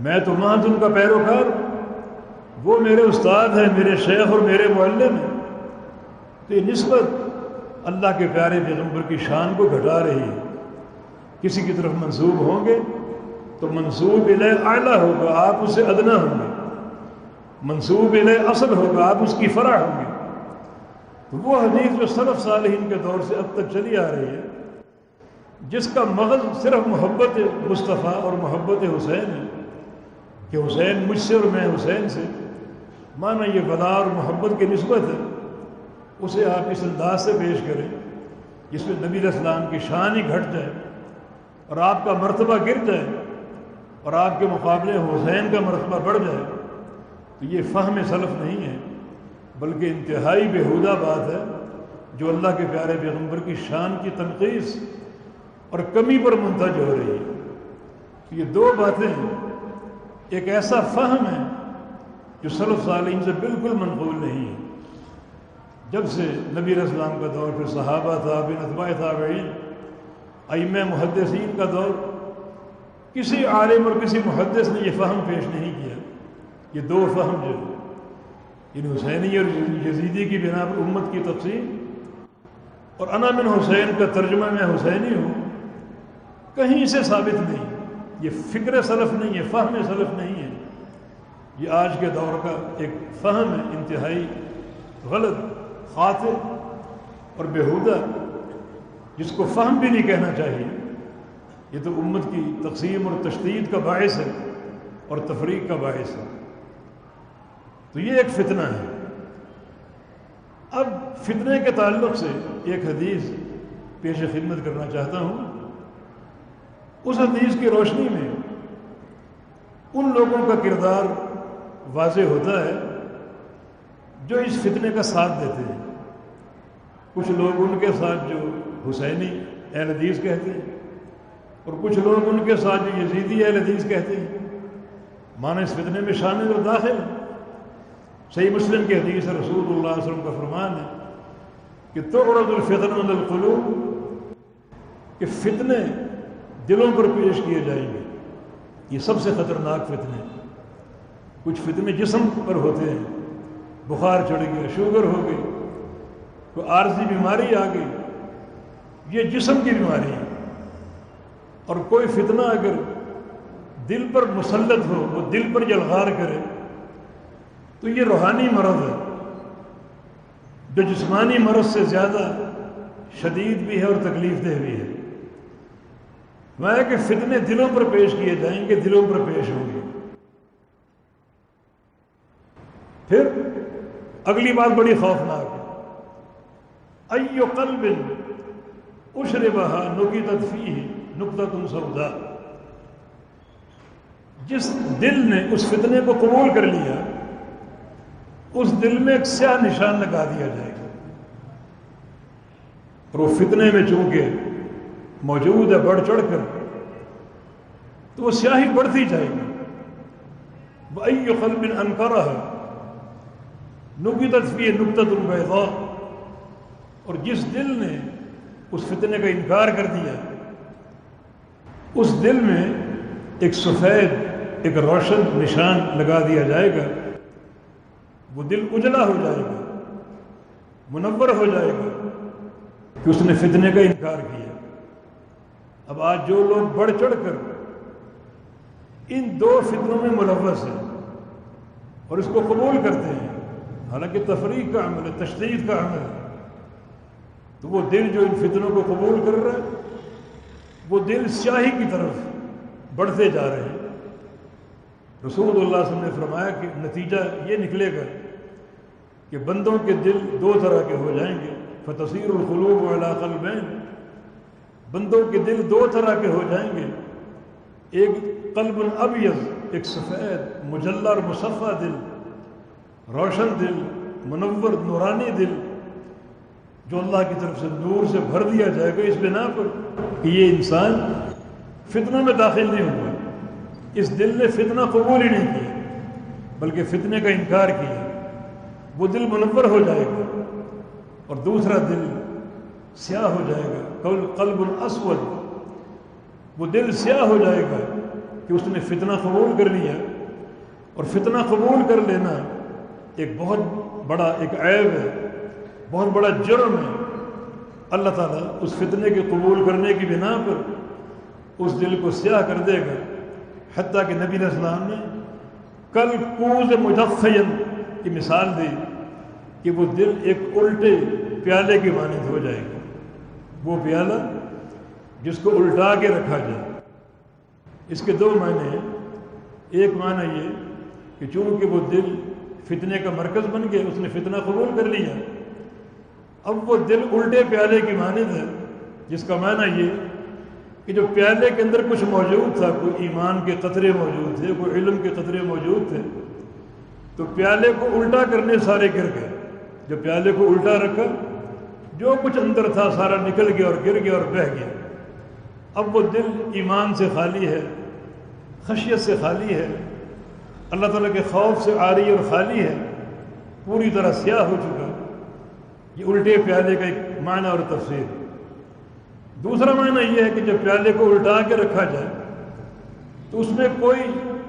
میں تو محض ان کا پیروکار ہوں، وہ میرے استاد ہیں، میرے شیخ اور میرے معلم ہیں۔ تو یہ نسبت اللہ کے پیارے پیغمبر کی شان کو گھٹا رہی ہے۔ کسی کی طرف منسوب ہوں گے تو منسوب الیہ اعلیٰ ہوگا، آپ اس سے ادنا ہوں گے، منسوب الیہ اصل ہوگا، آپ اس کی فرع ہوں گے۔ تو وہ حدیث جو سلف صالحین کے دور سے اب تک چلی آ رہی ہے، جس کا مغز صرف محبت مصطفیٰ اور محبت حسین ہے، کہ حسین مجھ سے اور میں حسین سے، معنی یہ ولا اور محبت کی نسبت ہے، اسے آپ اس انداز سے پیش کریں جس میں نبی علیہ السلام کی شان ہی گھٹ جائے اور آپ کا مرتبہ گر جائے اور آپ کے مقابلے حسین کا مرتبہ بڑھ جائے، تو یہ فہم سلف نہیں ہے، بلکہ انتہائی بیہودہ بات ہے جو اللہ کے پیارے پیغمبر کی شان کی تنقیص اور کمی پر منتج ہو رہی ہے۔ یہ دو باتیں ہیں، ایک ایسا فہم ہے جو سلف صالحین سے بالکل منقول نہیں ہے۔ جب سے نبی علیہ السلام کا دور، پھر صحابہ، تابعین، اتباع تابعین، ائمہ محدثین کا دور، کسی عالم اور کسی محدث نے یہ فہم پیش نہیں کیا۔ یہ دو فہم جو یعنی حسینی اور یزیدی کی بنا پر امت کی تقسیم اور انا من حسین کا ترجمہ میں حسینی ہوں، کہیں سے ثابت نہیں۔ یہ فکر سلف نہیں ہے، فہم سلف نہیں ہے، یہ آج کے دور کا ایک فہم ہے انتہائی غلط، خاطئ اور بیہودہ، جس کو فہم بھی نہیں کہنا چاہیے۔ یہ تو امت کی تقسیم اور تشدید کا باعث ہے اور تفریق کا باعث ہے۔ تو یہ ایک فتنہ ہے۔ اب فتنے کے تعلق سے ایک حدیث پیش خدمت کرنا چاہتا ہوں۔ اس حدیث کی روشنی میں ان لوگوں کا کردار واضح ہوتا ہے جو اس فتنے کا ساتھ دیتے ہیں۔ کچھ لوگ ان کے ساتھ جو حسینی اہل حدیث کہتے ہیں، اور کچھ لوگ ان کے ساتھ جو یزیدی اہل حدیث کہتے ہیں، معنی اس فتنے میں شامل اور داخل۔ صحیح مسلم کی حدیث ہے، رسول اللہ صلی اللہ علیہ وسلم کا فرمان ہے کہ تعرض الفتن علی القلوب، کہ فتنے دلوں پر پیش کیے جائیں گے۔ یہ سب سے خطرناک فتنے۔ کچھ فتنے جسم پر ہوتے ہیں، بخار چڑھ گیا، شوگر ہو گئی، کوئی عارضی بیماری آ گئی، یہ جسم کی بیماری ہے۔ اور کوئی فتنہ اگر دل پر مسلط ہو، وہ دل پر جلغار کرے، تو یہ روحانی مرض ہے جو جسمانی مرض سے زیادہ شدید بھی ہے اور تکلیف دہ بھی ہے۔ میں کہ فتنے دلوں پر پیش کیے جائیں گے، دلوں پر پیش ہوں گے۔ پھر اگلی بات بڑی خوفناک ہے، ای قلب اشربھا نکتت فیہ نکتۃ سوداء، جس دل نے اس فتنے کو قبول کر لیا، اس دل میں ایک سیاہ نشان لگا دیا جائے گا، اور وہ فتنے میں چونکہ موجود ہے بڑھ چڑھ کر، تو وہ سیاہی بڑھتی جائے گی۔ وَأَيُّ قَلْبٍ أَنْكَرَهَا نُكِتَتْ فِيهِ نُكْتَةٌ بَيْضَاء، اور جس دل نے اس فتنے کا انکار کر دیا، اس دل میں ایک سفید، ایک روشن نشان لگا دیا جائے گا، وہ دل اجلا ہو جائے گا، منور ہو جائے گا کہ اس نے فتنے کا انکار کیا۔ اب آج جو لوگ بڑھ چڑھ کر ان دو فتنوں میں ملوث ہیں اور اس کو قبول کرتے ہیں، حالانکہ تفریق کا عمل ہے، تشدید کا عمل ہے، تو وہ دل جو ان فتنوں کو قبول کر رہا ہے، وہ دل سیاہی کی طرف بڑھتے جا رہے ہیں۔ رسول اللہ صلی اللہ علیہ وسلم نے فرمایا کہ نتیجہ یہ نکلے گا کہ بندوں کے دل دو طرح کے ہو جائیں گے، فتصیر القلوب علی قلبین، بندوں کے دل دو طرح کے ہو جائیں گے، ایک قلب ابیض، ایک سفید مجلہ اور مصفہ دل، روشن دل، منور نورانی دل، جو اللہ کی طرف سے نور سے بھر دیا جائے گا، اس بنا پر کہ یہ انسان فتنوں میں داخل نہیں ہوا، اس دل نے فتنہ قبول ہی نہیں کیا بلکہ فتنے کا انکار کیا، وہ دل منور ہو جائے گا، اور دوسرا دل سیاہ ہو جائے گا، قلب اسود، وہ دل سیاہ ہو جائے گا کہ اس نے فتنہ قبول کر لیا، اور فتنہ قبول کر لینا ایک بہت بڑا ایک عیب ہے، بہت بڑا جرم ہے۔ اللہ تعالیٰ اس فتنے کے قبول کرنے کی بنا پر اس دل کو سیاہ کر دے گا، حتیٰ کہ نبی علیہ السلام نے کل کوز مجفین کی مثال دی کہ وہ دل ایک الٹے پیالے کی مانند ہو جائے گا، وہ پیالہ جس کو الٹا کے رکھا جائے۔ اس کے دو معنی ہیں، ایک معنی یہ کہ چونکہ وہ دل فتنے کا مرکز بن گیا، اس نے فتنہ قبول کر لیا، اب وہ دل الٹے پیالے کی مانند ہے، جس کا معنی یہ کہ جو پیالے کے اندر کچھ موجود تھا، کوئی ایمان کے قطرے موجود تھے، کوئی علم کے قطرے موجود تھے، تو پیالے کو الٹا کرنے سارے گر گئے. جب پیالے کو الٹا رکھا جو کچھ اندر تھا سارا نکل گیا اور گر گیا اور بہہ گیا. اب وہ دل ایمان سے خالی ہے، خشیت سے خالی ہے، اللہ تعالیٰ کے خوف سے عاری اور خالی ہے، پوری طرح سیاہ ہو چکا. یہ الٹے پیالے کا ایک معنی اور تفسیر. دوسرا معنی یہ ہے کہ جب پیالے کو الٹا کے رکھا جائے تو اس میں کوئی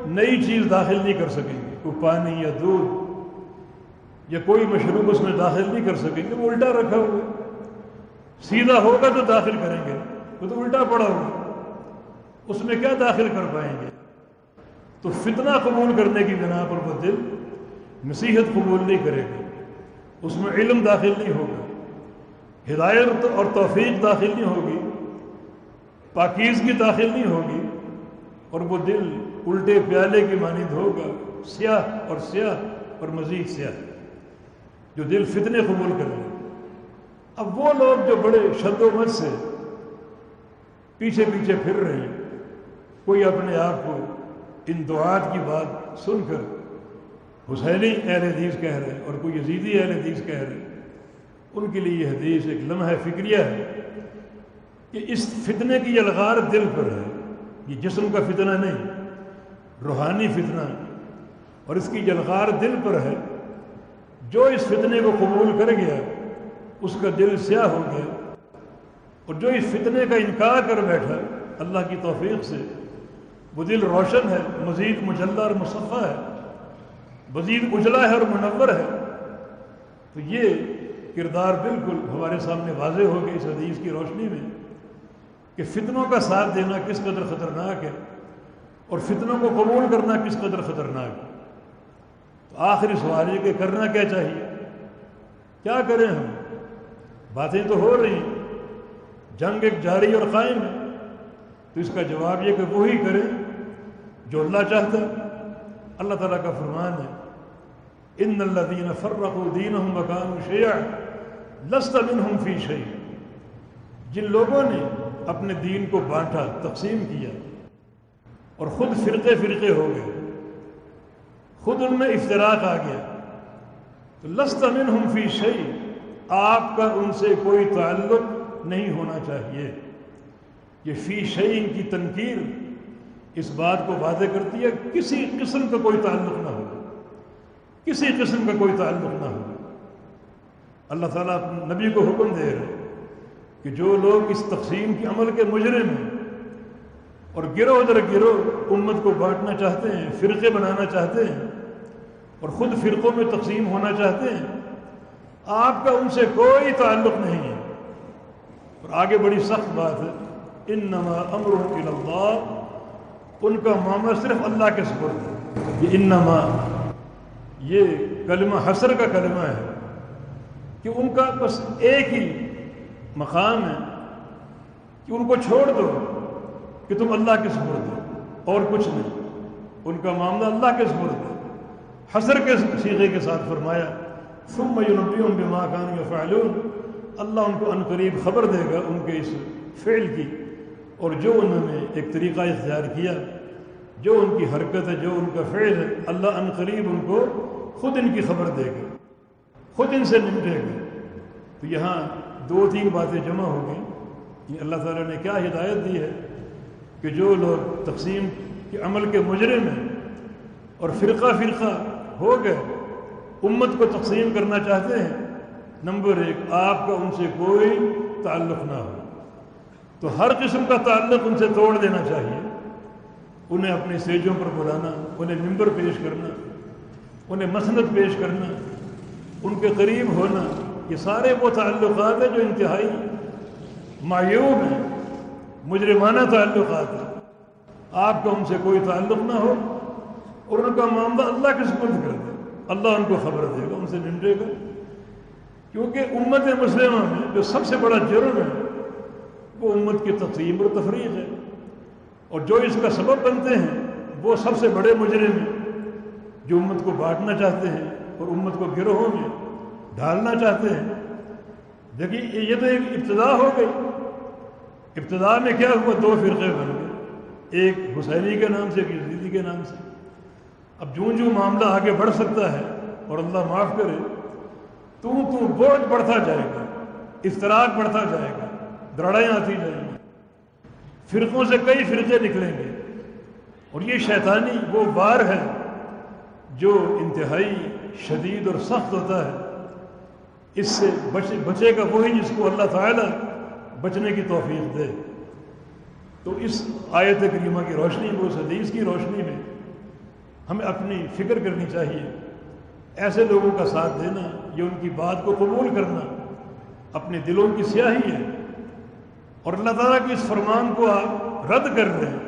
نئی چیز داخل نہیں کر سکیں گے، کوئی پانی یا دودھ یا کوئی مشروب اس میں داخل نہیں کر سکیں گے. وہ الٹا رکھا ہوا ہے. سیدھا ہوگا تو داخل کریں گے، وہ تو الٹا پڑا ہوگا، اس میں کیا داخل کر پائیں گے. تو فتنہ قبول کرنے کی بنا پر وہ دل نصیحت قبول نہیں کرے گا، اس میں علم داخل نہیں ہوگا، ہدایت اور توفیق داخل نہیں ہوگی، پاکیزگی داخل نہیں ہوگی، اور وہ دل الٹے پیالے کی مانند ہوگا، سیاہ اور سیاہ اور مزید سیاہ، جو دل فتنے قبول کر لے. اب وہ لوگ جو بڑے شد و مد سے پیچھے پیچھے پھر رہے ہیں، کوئی اپنے آپ کو ان دعات کی بات سن کر حسینی اہل حدیث کہہ رہے اور کوئی یزیدی اہل حدیث کہہ رہے، ان کے لیے یہ حدیث ایک لمحہ فکریہ ہے کہ اس فتنے کی یلغار دل پر ہے. یہ جسم کا فتنہ نہیں، روحانی فتنہ، اور اس کی یلغار دل پر ہے. جو اس فتنے کو قبول کر گیا اس کا دل سیاہ ہو گیا، اور جو اس فتنے کا انکار کر بیٹھا اللہ کی توفیق سے وہ دل روشن ہے، مزید مجلہ اور مصفہ ہے، مزید اجلا ہے اور منور ہے. تو یہ کردار بالکل ہمارے سامنے واضح ہو گئی اس حدیث کی روشنی میں کہ فتنوں کا ساتھ دینا کس قدر خطرناک ہے اور فتنوں کو قبول کرنا کس قدر خطرناک ہے. تو آخری سوال یہ کہ کرنا کیا چاہیے، کیا کریں ہم؟ باتیں تو ہو رہی ہیں، جنگ ایک جاری اور قائم ہے. تو اس کا جواب یہ کہ وہی کریں جو اللہ چاہتا ہے. اللہ تعالیٰ کا فرمان ہے ان الذین فرقوا دینہم وکانوا شیعا لست منہم فی شیء. جن لوگوں نے اپنے دین کو بانٹا، تقسیم کیا اور خود فرقے فرقے ہو گئے، خود ان میں افتراق آ گیا، تو لست منہم فی شیء، آپ کا ان سے کوئی تعلق نہیں ہونا چاہیے. یہ فی شیء کی تنکیر اس بات کو واضح کرتی ہے کسی قسم کا کوئی تعلق نہ ہو، کسی قسم کا کوئی تعلق نہ ہو. اللہ تعالیٰ اپنے نبی کو حکم دے رہے کہ جو لوگ اس تقسیم کے عمل کے مجرم ہیں اور گروہ در گروہ امت کو بانٹنا چاہتے ہیں، فرقے بنانا چاہتے ہیں اور خود فرقوں میں تقسیم ہونا چاہتے ہیں، آپ کا ان سے کوئی تعلق نہیں ہے. اور آگے بڑی سخت بات ہے انما امرہ الی اللہ، ان کا معاملہ صرف اللہ کے سپرد ہے. یہ انما، یہ کلمہ حصر کا کلمہ ہے کہ ان کا بس ایک ہی مقام ہے کہ ان کو چھوڑ دو کہ تم اللہ کے سپرد ہو اور کچھ نہیں. ان کا معاملہ اللہ کے سپرد ہے. حصر کے صیغے کے ساتھ فرمایا ثم ینبئہم بما کانوا یفعلون، اللہ ان کو عنقریب خبر دے گا ان کے اس فعل کی اور جو انہوں نے ایک طریقہ اختیار کیا، جو ان کی حرکت ہے، جو ان کا فعل ہے، اللہ عنقریب ان کو خود ان کی خبر دے گا، خود ان سے نمٹے گا. تو یہاں دو تین باتیں جمع ہو گئیں کہ اللہ تعالیٰ نے کیا ہدایت دی ہے کہ جو لوگ تقسیم کے عمل کے مجرم ہیں اور فرقہ فرقہ ہو گئے، امت کو تقسیم کرنا چاہتے ہیں، نمبر ایک آپ کا ان سے کوئی تعلق نہ ہو. تو ہر قسم کا تعلق ان سے توڑ دینا چاہیے. انہیں اپنے سٹیجوں پر بلانا، انہیں ممبر پیش کرنا، انہیں مسند پیش کرنا، ان کے قریب ہونا، یہ سارے وہ تعلقات ہیں جو انتہائی معیوب ہیں، مجرمانہ تعلقات ہیں. آپ کا ان سے کوئی تعلق نہ ہو اور ان کا معاملہ اللہ کے سپرد کر دے، اللہ ان کو خبر دے گا، ان سے نمٹے گا. کیونکہ امت مسلمہ میں جو سب سے بڑا جرم ہے وہ امت کی تقسیم اور تفریق ہے، اور جو اس کا سبب بنتے ہیں وہ سب سے بڑے مجرم ہیں جو امت کو بانٹنا چاہتے ہیں اور امت کو گروہوں میں ڈالنا چاہتے ہیں. دیکھیے یہ تو ایک ابتدا ہو گئی. ابتدا میں کیا ہوا؟ دو فرقے بن گئے، ایک حسینی کے نام سے، ایک یزیدی کے نام سے. اب جو معاملہ آگے بڑھ سکتا ہے اور اللہ معاف کرے تو بوجھ بڑھتا جائے گا، افتراق بڑھتا جائے گا، دراڑیاں آتی جائیں گی، فرقوں سے کئی فرقے نکلیں گے، اور یہ شیطانی وہ وار ہے جو انتہائی شدید اور سخت ہوتا ہے۔ اس سے بچے گا وہی جس کو اللہ تعالیٰ بچنے کی توفیق دے۔ تو اس آیت کریمہ کی روشنی میں، اس حدیث کی روشنی میں ہمیں اپنی فکر کرنی چاہیے، ایسے لوگوں کا ساتھ دینا، یہ ان کی بات کو قبول کرنا اپنے دلوں کی سیاہی ہے، اور اللہ تعالیٰ کے اس فرمان کو آپ رد کر رہے ہیں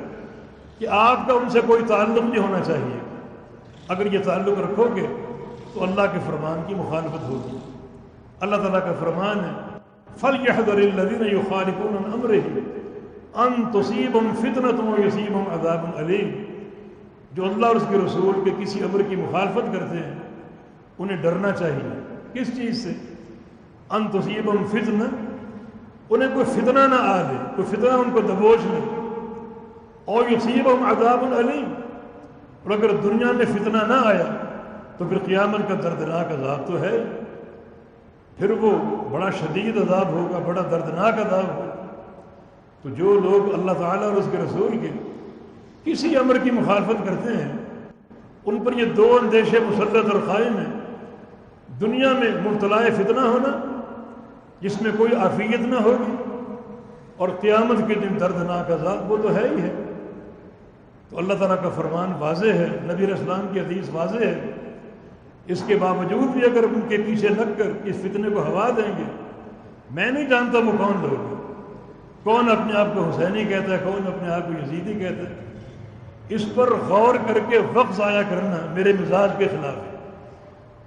کہ آپ کا ان سے کوئی تعلق نہیں ہونا چاہیے۔ اگر یہ تعلق رکھو گے تو اللہ کے فرمان کی مخالفت ہوگی۔ اللہ تعالیٰ کا فرمان ہے فَلْيَحْذَرِ الَّذِينَ يُخَالِفُونَ عَنْ أَمْرِهِ أَن تُصِيبَهُمْ فِتْنَةٌ وَيُصِيبَهُمْ عَذَابٌ أَلِيمٌ۔ جو اللہ اور اس کے رسول کے کسی امر کی مخالفت کرتے ہیں انہیں ڈرنا چاہیے۔ کس چیز سے؟ ان تصیبہم فتنہ، انہیں کوئی فتنہ نہ آ لے، کوئی فتنہ ان کو دبوچ لے، اور یصیبہم عذاب علیم، اور اگر دنیا میں فتنہ نہ آیا تو پھر قیامت کا دردناک عذاب تو ہے، پھر وہ بڑا شدید عذاب ہوگا، بڑا دردناک عذاب ہوگا۔ تو جو لوگ اللہ تعالیٰ اور اس کے رسول کے کسی امر کی مخالفت کرتے ہیں ان پر یہ دو اندیشے مسلط اور قائم ہیں، دنیا میں مبتلا فتنہ ہونا جس میں کوئی عافیت نہ ہوگی، اور قیامت کے دن دردناک عذاب وہ تو ہے ہی ہے۔ تو اللہ تعالیٰ کا فرمان واضح ہے، نبی علیہ السلام کی حدیث واضح ہے، اس کے باوجود بھی اگر ان کے پیچھے لگ کر اس فتنے کو ہوا دیں گے، میں نہیں جانتا وہ کون لوگ ہیں، کون اپنے آپ کو حسینی کہتا ہے، کون اپنے آپ کو یزیدی کہتا ہے، اس پر غور کر کے وقت ضائع کرنا میرے مزاج کے خلاف ہے۔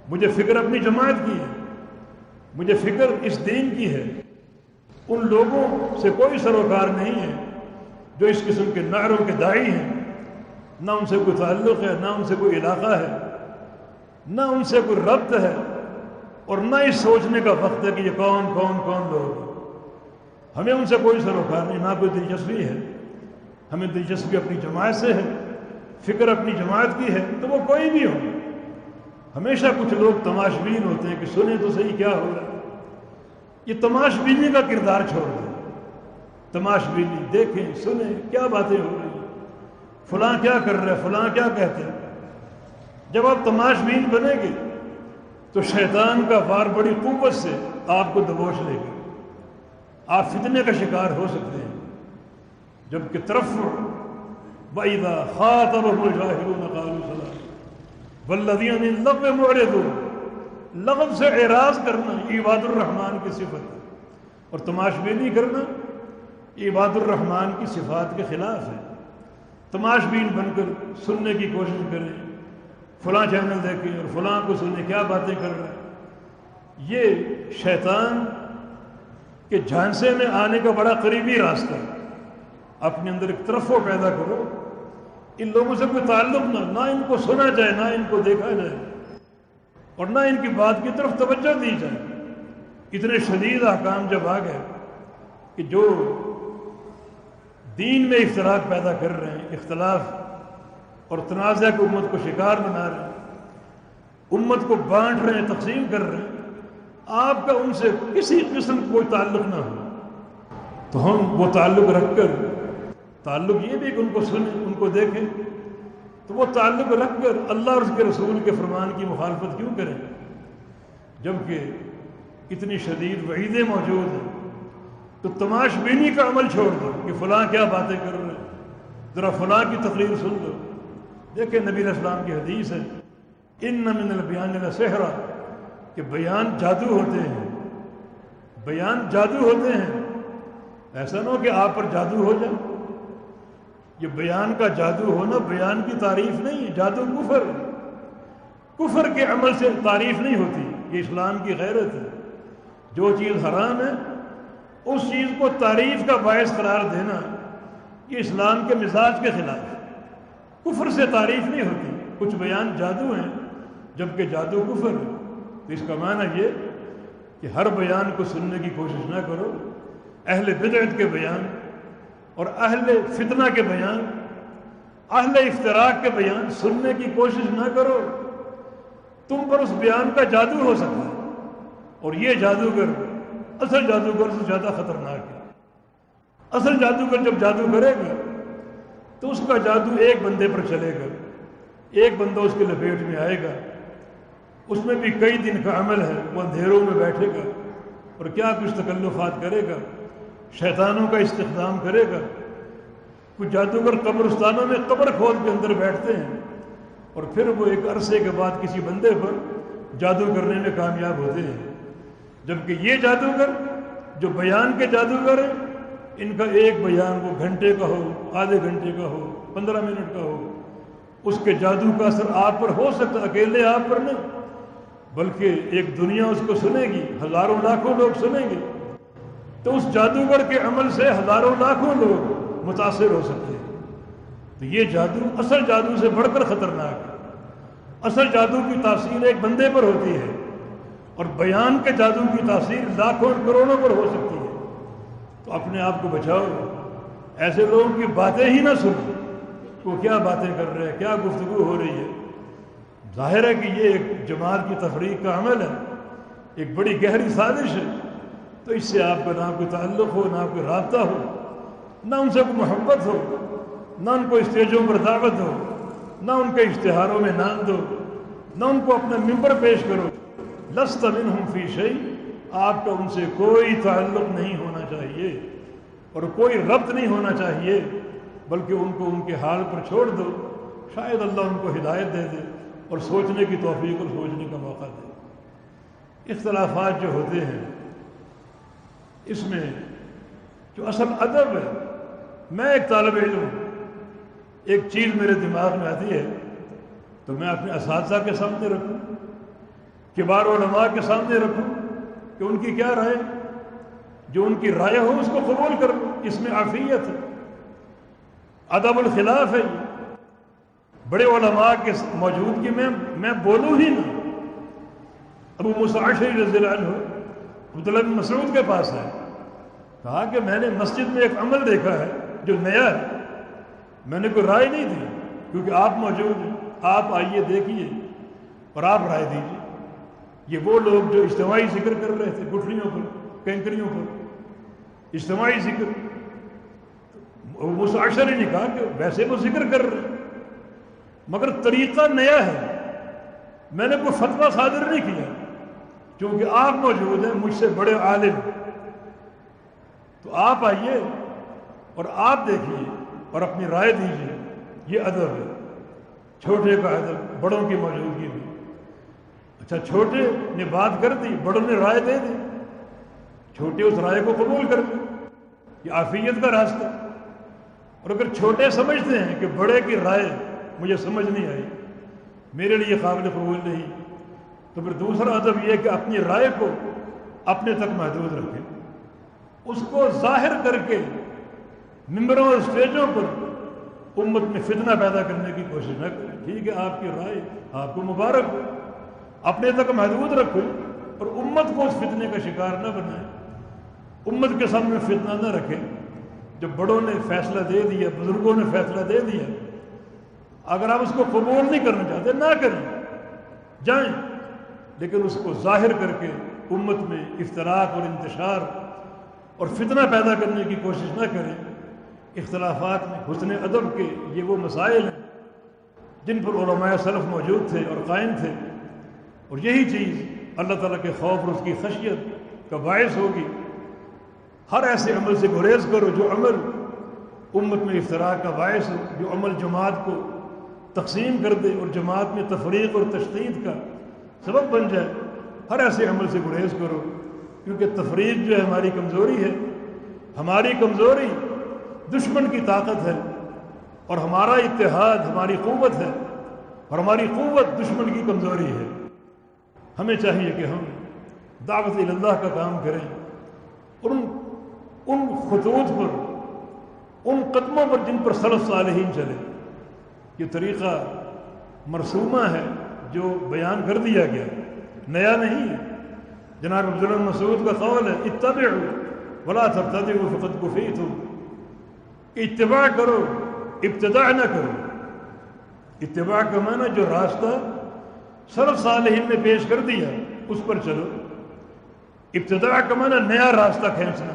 مجھے فکر اپنی جماعت کی ہے، مجھے فکر اس دین کی ہے، ان لوگوں سے کوئی سروکار نہیں ہے جو اس قسم کے نعروں کے داعی ہیں، نہ ان سے کوئی تعلق ہے، نہ ان سے کوئی علاقہ ہے، نہ ان سے کوئی ربط ہے، اور نہ اس سوچنے کا وقت ہے کہ یہ کون لوگ ہیں۔ ہمیں ان سے کوئی سروکار نہیں، نہ کوئی دلچسپی ہے، ہمیں دلچسپی اپنی جماعت سے ہے، فکر اپنی جماعت کی ہے، تو وہ کوئی بھی ہو۔ ہمیشہ کچھ لوگ تماش بین ہوتے ہیں کہ سنیں تو صحیح کیا ہو رہا ہے، یہ تماش بینی کا کردار چھوڑ دیں، تماش بینی دیکھیں، سنیں کیا باتیں ہو رہی ہیں، فلاں کیا کر رہا ہے، فلاں کیا کہتے ہیں۔ جب آپ تماش بین بنیں گے تو شیطان کا وار بڑی قوت سے آپ کو دبوچ لے گا، آپ فتنے کا شکار ہو سکتے ہیں۔ جبکہ ترفع وَإِذَا خَاطَبَهُمُ الْجَاهِلُونَ قَالُوا سَلَامًا وَالَّذِينَ عَنِ اللَّغْوِ مُعْرِضُونَ، لغو سے اعراض کرنا عباد الرحمن کی صفت ہے، اور تماش بینی کرنا عباد الرحمن کی صفات کے خلاف ہے۔ تماش بین بن کر سننے کی کوشش کریں، فلاں چینل دیکھیں اور فلاں کو سنیں کیا باتیں کر رہے ہیں، یہ شیطان کے جھانسے میں آنے کا بڑا قریبی راستہ ہے۔ اپنے اندر ایک ترفع پیدا کرو، ان لوگوں سے کوئی تعلق نہ ان کو سنا جائے، نہ ان کو دیکھا جائے، اور نہ ان کی بات کی طرف توجہ دی جائے۔ اتنے شدید احکام جب آ گئے کہ جو دین میں افتراق پیدا کر رہے ہیں، اختلاف اور تنازع کو امت کو شکار بنا رہے ہیں، امت کو بانٹ رہے ہیں، تقسیم کر رہے ہیں، آپ کا ان سے کسی قسم کوئی تعلق نہ ہو، تو ہم وہ تعلق رکھ کر، تعلق یہ بھی کہ ان کو سنیں، ان کو دیکھیں، تو وہ تعلق رکھ کر اللہ اور اس کے رسول کے فرمان کی مخالفت کیوں کریں؟ جبکہ اتنی شدید وعیدیں موجود ہیں۔ تو تماش بینی کا عمل چھوڑ دو کہ فلاں کیا باتیں کر رہے ہیں، ذرا فلاں کی تقریر سن لو۔ دیکھیں نبی علیہ السلام کی حدیث ہے، ان من البیان لسحرا، کہ بیان جادو ہوتے ہیں، بیان جادو ہوتے ہیں۔ ایسا نہ ہو کہ آپ پر جادو ہو جائے، یہ بیان کا جادو ہونا بیان کی تعریف نہیں ہے، جادو کفر ہے، کفر کے عمل سے تعریف نہیں ہوتی، یہ اسلام کی غیرت ہے۔ جو چیز حرام ہے اس چیز کو تعریف کا باعث قرار دینا یہ اسلام کے مزاج کے خلاف ہے، کفر سے تعریف نہیں ہوتی۔ کچھ بیان جادو ہیں جبکہ جادو کفر ہے، تو اس کا معنی یہ کہ ہر بیان کو سننے کی کوشش نہ کرو، اہل بدعت کے بیان اور اہل فتنہ کے بیان اہل افتراق کے بیان سننے کی کوشش نہ کرو، تم پر اس بیان کا جادو ہو سکتا ہے، اور یہ جادوگر اصل جادوگر سے زیادہ خطرناک ہے۔ اصل جادوگر جب جادو کرے گا تو اس کا جادو ایک بندے پر چلے گا، ایک بندہ اس کے لپیٹ میں آئے گا، اس میں بھی کئی دن کا عمل ہے، وہ اندھیروں میں بیٹھے گا اور کیا کچھ تکلفات کرے گا، شیطانوں کا استخدام کرے گا۔ کچھ جادوگر قبرستانوں میں قبر کھود کے اندر بیٹھتے ہیں اور پھر وہ ایک عرصے کے بعد کسی بندے پر جادو کرنے میں کامیاب ہوتے ہیں، جبکہ یہ جادوگر جو بیان کے جادوگر ہیں، ان کا ایک بیان وہ گھنٹے کا ہو، آدھے گھنٹے کا ہو، 15 منٹ کا ہو، اس کے جادو کا اثر آپ پر ہو سکتا، اکیلے آپ پر نہیں، بلکہ ایک دنیا اس کو سنے گی، ہزاروں لاکھوں لوگ سنیں گے۔ تو اس جادوگر کے عمل سے ہزاروں لاکھوں لوگ متاثر ہو سکتے ہیں۔ تو یہ جادو اصل جادو سے بڑھ کر خطرناک ہے۔ اصل جادو کی تاثیر ایک بندے پر ہوتی ہے اور بیان کے جادو کی تاثیر لاکھوں اور کروڑوں پر ہو سکتی ہے۔ تو اپنے آپ کو بچاؤ، ایسے لوگوں کی باتیں ہی نہ سنو، وہ کیا باتیں کر رہے ہیں، کیا گفتگو ہو رہی ہے۔ ظاہر ہے کہ یہ ایک جماعت کی تفریق کا عمل ہے، ایک بڑی گہری سازش ہے، تو اس سے آپ کا نہ کوئی تعلق ہو، نہ کوئی رابطہ ہو، نہ ان سے کوئی محبت ہو، نہ ان کو اسٹیجوں پر دعوت ہو، نہ ان کے اشتہاروں میں نام دو، نہ ان کو اپنا ممبر پیش کرو۔ لست منہم فی شیء، آپ کا ان سے کوئی تعلق نہیں ہونا چاہیے اور کوئی ربط نہیں ہونا چاہیے، بلکہ ان کو ان کے حال پر چھوڑ دو، شاید اللہ ان کو ہدایت دے دے اور سوچنے کی توفیق اور سوچنے کا موقع دے۔ اختلافات جو ہوتے ہیں اس میں جو اصل ادب ہے، میں ایک طالب علم ہوں، ایک چیز میرے دماغ میں آتی ہے تو میں اپنے اساتذہ کے سامنے رکھوں، کبار علماء کے سامنے رکھوں کہ ان کی کیا رائے، جو ان کی رائے ہو اس کو قبول کر لوں، اس میں عافیت ہے، ادب الخلاف ہے۔ یہ بڑے علماء کے موجودگی میں بولوں ہی نہ۔ ابو موسیٰ اشعری رضی اللہ عنہ عبداللہ بن مسعود کے پاس ہے، کہا کہ میں نے مسجد میں ایک عمل دیکھا ہے جو نیا ہے، میں نے کوئی رائے نہیں دی کیونکہ آپ موجود ہیں، آپ آئیے دیکھیے اور آپ رائے دیجیے۔ یہ وہ لوگ جو اجتماعی ذکر کر رہے تھے گٹھلیوں پر، کینکریوں پر، اجتماعی ذکر، ابو موسیٰ اشعری نے کہا کہ ویسے وہ ذکر کر رہے ہیں مگر طریقہ نیا ہے، میں نے کوئی فتویٰ صادر نہیں کیا کیونکہ آپ موجود ہیں، مجھ سے بڑے عالم، تو آپ آئیے اور آپ دیکھیے اور اپنی رائے دیجیے۔ یہ ادب ہے، چھوٹے کا ادب بڑوں کی موجودگی میں۔ اچھا، چھوٹے نے بات کر دی، بڑوں نے رائے دے دی، چھوٹے اس رائے کو قبول کر لیں، یہ عافیت کا راستہ۔ اور اگر چھوٹے سمجھتے ہیں کہ بڑے کی رائے مجھے سمجھ نہیں آئی، میرے لیے قابل قبول نہیں، تو پھر دوسرا ادب یہ کہ اپنی رائے کو اپنے تک محدود رکھیں، اس کو ظاہر کر کے ممبروں اور اسٹیجوں پر امت میں فتنہ پیدا کرنے کی کوشش نہ کریں۔ ٹھیک ہے، آپ کی رائے آپ کو مبارک ہو، اپنے تک محدود رکھو اور امت کو اس فتنے کا شکار نہ بنائیں، امت کے سامنے فتنہ نہ رکھیں۔ جب بڑوں نے فیصلہ دے دیا، بزرگوں نے فیصلہ دے دیا، اگر آپ اس کو قبول نہیں کرنا چاہتے نہ کریں، جائیں، لیکن اس کو ظاہر کر کے امت میں افتراق اور انتشار اور فتنہ پیدا کرنے کی کوشش نہ کریں۔ اختلافات میں حسن ادب کے یہ وہ مسائل ہیں جن پر علماء سلف موجود تھے اور قائم تھے، اور یہی چیز اللہ تعالیٰ کے خوف اور اس کی خشیت کا باعث ہوگی۔ ہر ایسے عمل سے گریز کرو جو عمل امت میں افتراق کا باعث ہو، جو عمل جماعت کو تقسیم کر دے اور جماعت میں تفریق اور تشدید کا سبب بن جائے۔ ہر ایسے عمل سے گریز کرو، کیونکہ تفریق جو ہے ہماری کمزوری ہے، ہماری کمزوری دشمن کی طاقت ہے اور ہمارا اتحاد ہماری قوت ہے، اور ہماری قوت دشمن کی کمزوری ہے۔ ہمیں چاہیے کہ ہم دعوت اللہ کا کام کریں اور ان خطوط پر، ان قدموں پر جن پر سلف صالحین چلے۔ یہ طریقہ مرسومہ ہے جو بیان کر دیا گیا، نیا نہیں ہے۔ جناب عبداللہ بن مسعود کا قول ہے، اتبعوا ولا تبتدعوا فقد کفیتم، کہ اتباع کرو، ابتداع نہ کرو، اتباع کا معنی جو راستہ سلف صالحین نے پیش کر دیا اس پر چلو. ابتداء کا معنی نیا راستہ کھینچنا.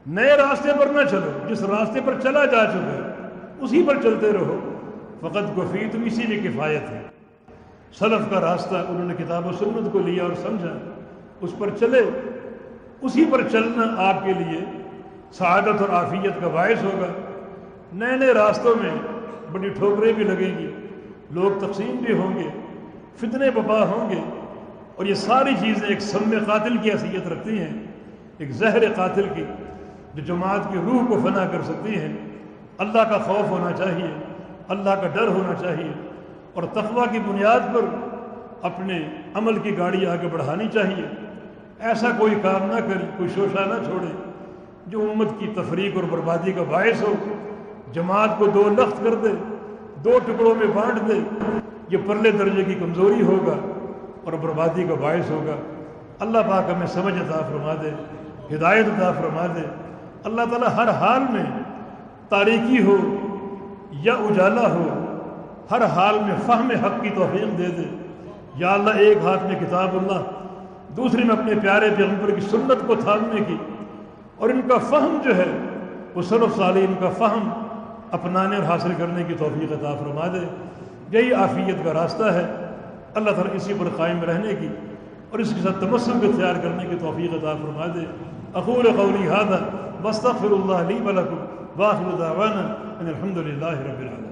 نئے راستے پر نہ چلو، جس راستے پر چلا جا چکا ہے اسی پر چلتے رہو. فقط کفیتم، اسی میں کفایت ہے. سلف کا راستہ انہوں نے کتاب و سنت کو لیا اور سمجھا، اس پر چلے. اسی پر چلنا آپ کے لیے سعادت اور عافیت کا باعث ہوگا. نئے نئے راستوں میں بڑی ٹھوکریں بھی لگیں گی، لوگ تقسیم بھی ہوں گے، فتنے بپا ہوں گے، اور یہ ساری چیزیں ایک سم قاتل کی حیثیت رکھتی ہیں، ایک زہر قاتل کی، جو جماعت کی روح کو فنا کر سکتی ہیں. اللہ کا خوف ہونا چاہیے، اللہ کا ڈر ہونا چاہیے، اور تقویٰ کی بنیاد پر اپنے عمل کی گاڑی آگے بڑھانی چاہیے. ایسا کوئی کام نہ کرے، کوئی شوشہ نہ چھوڑے جو امت کی تفریق اور بربادی کا باعث ہو، جماعت کو دو لخت کر دے، دو ٹکڑوں میں بانٹ دے. یہ پرلے درجے کی کمزوری ہوگا اور بربادی کا باعث ہوگا. اللہ پاک ہمیں سمجھ عطا فرما دے، ہدایت عطا فرما دے. اللہ تعالیٰ ہر حال میں تاریکی ہو یا اجالا ہو، ہر حال میں فہم حق کی توفیق دے دے. یا اللہ ایک ہاتھ میں کتاب اللہ، دوسری میں اپنے پیارے پیغمبر کی سنت کو تھامنے کی، اور ان کا فہم جو ہے وہ سلف صالحین کا فہم اپنانے اور حاصل کرنے کی توفیق عطا فرما دے. یہی عافیت کا راستہ ہے. اللہ تعالیٰ اسی پر قائم رہنے کی اور اس کے ساتھ تمسک اختیار کرنے کی توفیق عطا فرما دے. اقول قولی ھذا واستغفر اللہ لی ولکم وآخر دعوانا ان الحمد للہ رب العالمین.